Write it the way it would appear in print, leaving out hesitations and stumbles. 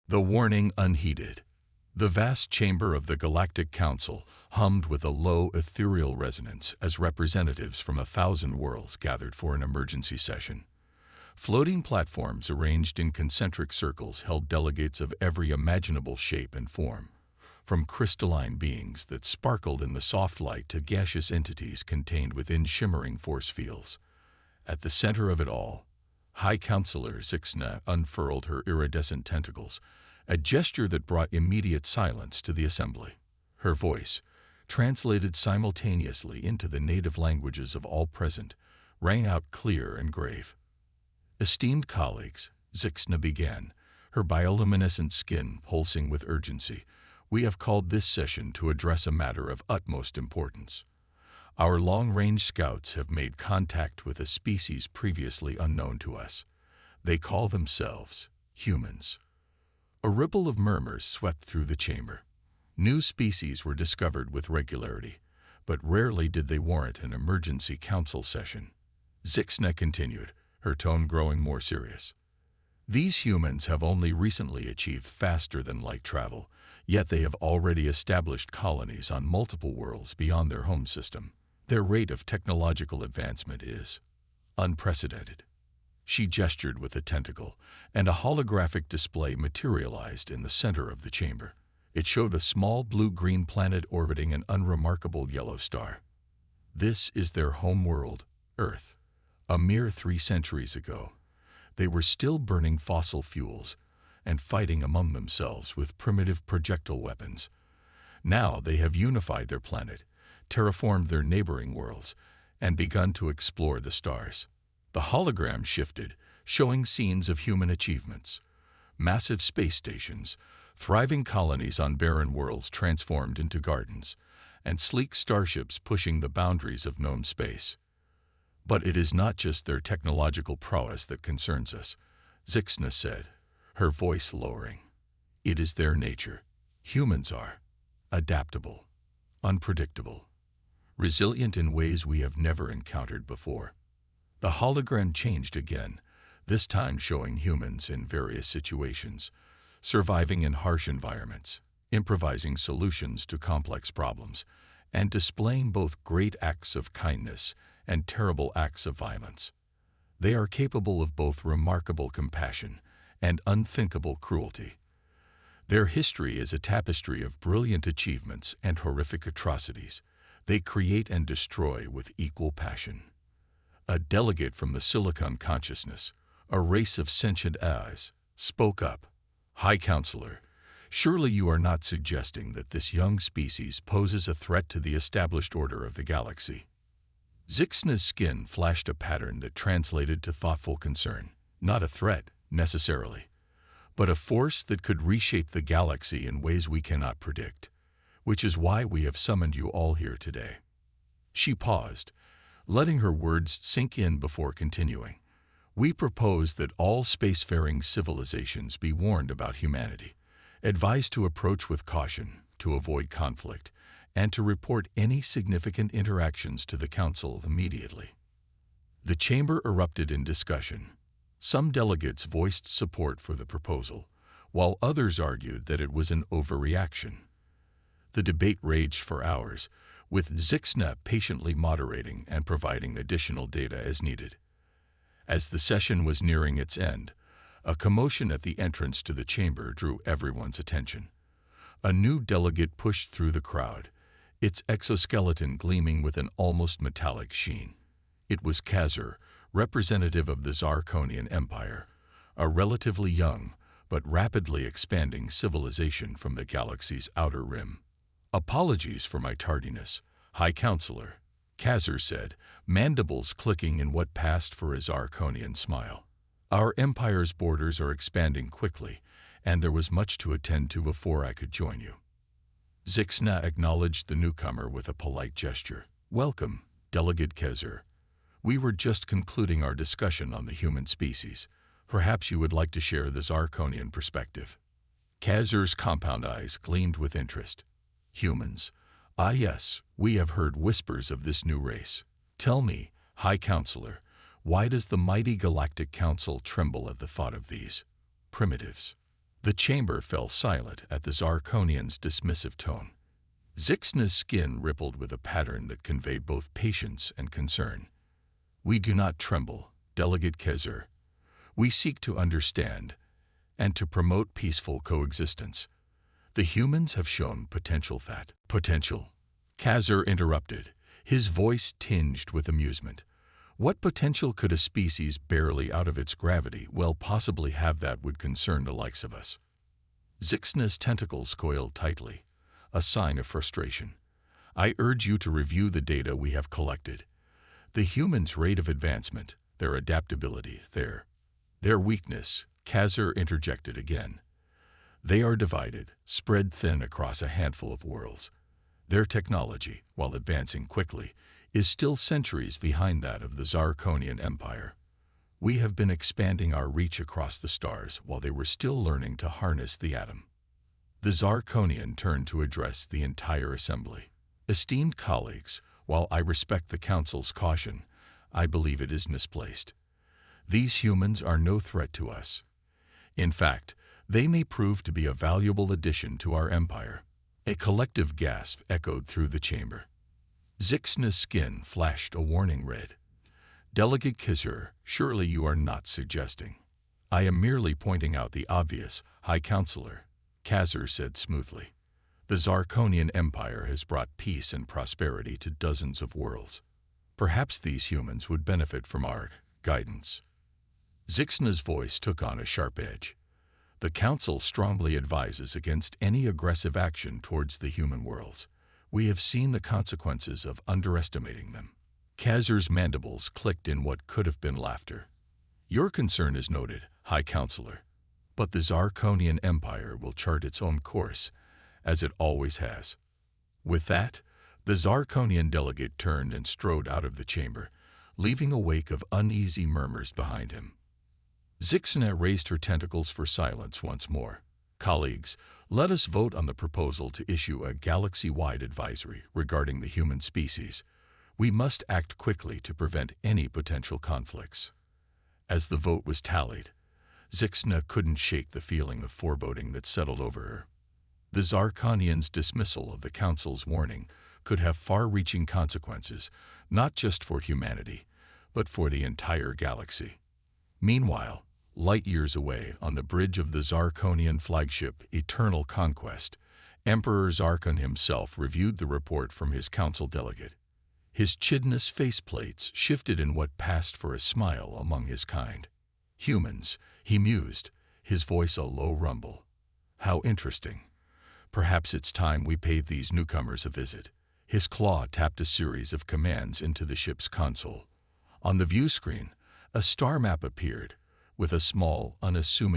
The warning unheeded. The vast chamber of the Galactic Council hummed with a low, ethereal resonance as representatives from 1,000 worlds gathered for an emergency session. Floating platforms arranged in concentric circles held delegates of every imaginable shape and form, from crystalline beings that sparkled in the soft light to gaseous entities contained within shimmering force fields. At the center of it all, High Counselor Zixna unfurled her iridescent tentacles, a gesture that brought immediate silence to the assembly. Her voice, translated simultaneously into the native languages of all present, rang out clear and grave. "Esteemed colleagues," Zixna began, her bioluminescent skin pulsing with urgency, "we have called this session to address a matter of utmost importance. Our long-range scouts have made contact with a species previously unknown to us. They call themselves humans." A ripple of murmurs swept through the chamber. New species were discovered with regularity, but rarely did they warrant an emergency council session. Zixna continued, her tone growing more serious. "These humans have only recently achieved faster-than-light travel, yet they have already established colonies on multiple worlds beyond their home system. Their rate of technological advancement is unprecedented." She gestured with a tentacle, and a holographic display materialized in the center of the chamber. It showed a small blue-green planet orbiting an unremarkable yellow star. This is their home world, Earth. A mere 3 centuries ago, they were still burning fossil fuels and fighting among themselves with primitive projectile weapons. Now they have unified their planet, terraformed their neighboring worlds, and begun to explore the stars. The hologram shifted, showing scenes of human achievements. Massive space stations, thriving colonies on barren worlds transformed into gardens, and sleek starships pushing the boundaries of known space. "But it is not just their technological prowess that concerns us," Zixna said, her voice lowering. "It is their nature. Humans are adaptable, unpredictable, resilient in ways we have never encountered before." The hologram changed again, this time showing humans in various situations, surviving in harsh environments, improvising solutions to complex problems, and displaying both great acts of kindness and terrible acts of violence. They are capable of both remarkable compassion and unthinkable cruelty. Their history is a tapestry of brilliant achievements and horrific atrocities. They create and destroy with equal passion. A delegate from the Silicon Consciousness, a race of sentient eyes, spoke up. "High Counselor, surely you are not suggesting that this young species poses a threat to the established order of the galaxy?" Zixna's skin flashed a pattern that translated to thoughtful concern. "Not a threat, necessarily, but a force that could reshape the galaxy in ways we cannot predict, which is why we have summoned you all here today." She paused, letting her words sink in before continuing. "We propose that all spacefaring civilizations be warned about humanity, advised to approach with caution, to avoid conflict, and to report any significant interactions to the Council immediately." The chamber erupted in discussion. Some delegates voiced support for the proposal, while others argued that it was an overreaction. The debate raged for hours, with Zixna patiently moderating and providing additional data as needed. As the session was nearing its end, a commotion at the entrance to the chamber drew everyone's attention. A new delegate pushed through the crowd, its exoskeleton gleaming with an almost metallic sheen. It was Kazur, representative of the Zarkonian Empire, a relatively young but rapidly expanding civilization from the galaxy's outer rim. "Apologies for my tardiness, High Counselor," Kazur said, mandibles clicking in what passed for a Zarkonian smile. "Our empire's borders are expanding quickly, and there was much to attend to before I could join you." Zixna acknowledged the newcomer with a polite gesture. "Welcome, Delegate Kazur. We were just concluding our discussion on the human species. Perhaps you would like to share the Zarkonian perspective." Kazur's compound eyes gleamed with interest. "Humans? Ah yes, we have heard whispers of this new race. Tell me, High Counselor, why does the mighty Galactic Council tremble at the thought of these primitives?" The chamber fell silent at the Zarkonian's dismissive tone. Zixna's skin rippled with a pattern that conveyed both patience and concern. "We do not tremble, Delegate Kezer. We seek to understand and to promote peaceful coexistence. The humans have shown potential that." "Potential?" Kezer interrupted, his voice tinged with amusement. "What potential could a species barely out of its gravity well possibly have that would concern the likes of us?" Zixna's tentacles coiled tightly, a sign of frustration. "I urge you to review the data we have collected. The humans' rate of advancement, their adaptability, their weakness," Kezer interjected again. "They are divided, spread thin across a handful of worlds. Their technology, while advancing quickly, is still centuries behind that of the Zarkonian Empire. We have been expanding our reach across the stars while they were still learning to harness the atom." The Zarkonian turned to address the entire assembly. "Esteemed colleagues, while I respect the Council's caution, I believe it is misplaced. These humans are no threat to us. In fact, they may prove to be a valuable addition to our empire." A collective gasp echoed through the chamber. Zixna's skin flashed a warning red. "Delegate Kezer, surely you are not suggesting—" "I am merely pointing out the obvious, High Counselor," Kezer said smoothly. "The Zarkonian Empire has brought peace and prosperity to dozens of worlds. Perhaps these humans would benefit from our guidance." Zixna's voice took on a sharp edge. "The Council strongly advises against any aggressive action towards the human worlds. We have seen the consequences of underestimating them." Kezer's mandibles clicked in what could have been laughter. "Your concern is noted, High Counselor, but the Zarkonian Empire will chart its own course, as it always has." With that, the Zarkonian delegate turned and strode out of the chamber, leaving a wake of uneasy murmurs behind him. Zixna raised her tentacles for silence once more. "Colleagues, let us vote on the proposal to issue a galaxy-wide advisory regarding the human species. We must act quickly to prevent any potential conflicts." As the vote was tallied, Zixna couldn't shake the feeling of foreboding that settled over her. The Zarkonian's dismissal of the Council's warning could have far-reaching consequences, not just for humanity, but for the entire galaxy. Meanwhile, light years away on the bridge of the Zarkonian flagship Eternal Conquest, Emperor Zarkon himself reviewed the report from his council delegate. His chidnous faceplates shifted in what passed for a smile among his kind. "Humans," he mused, his voice a low rumble. "How interesting. Perhaps it's time we paid these newcomers a visit." His claw tapped a series of commands into the ship's console. On the view screen, a star map appeared, with a small, unassuming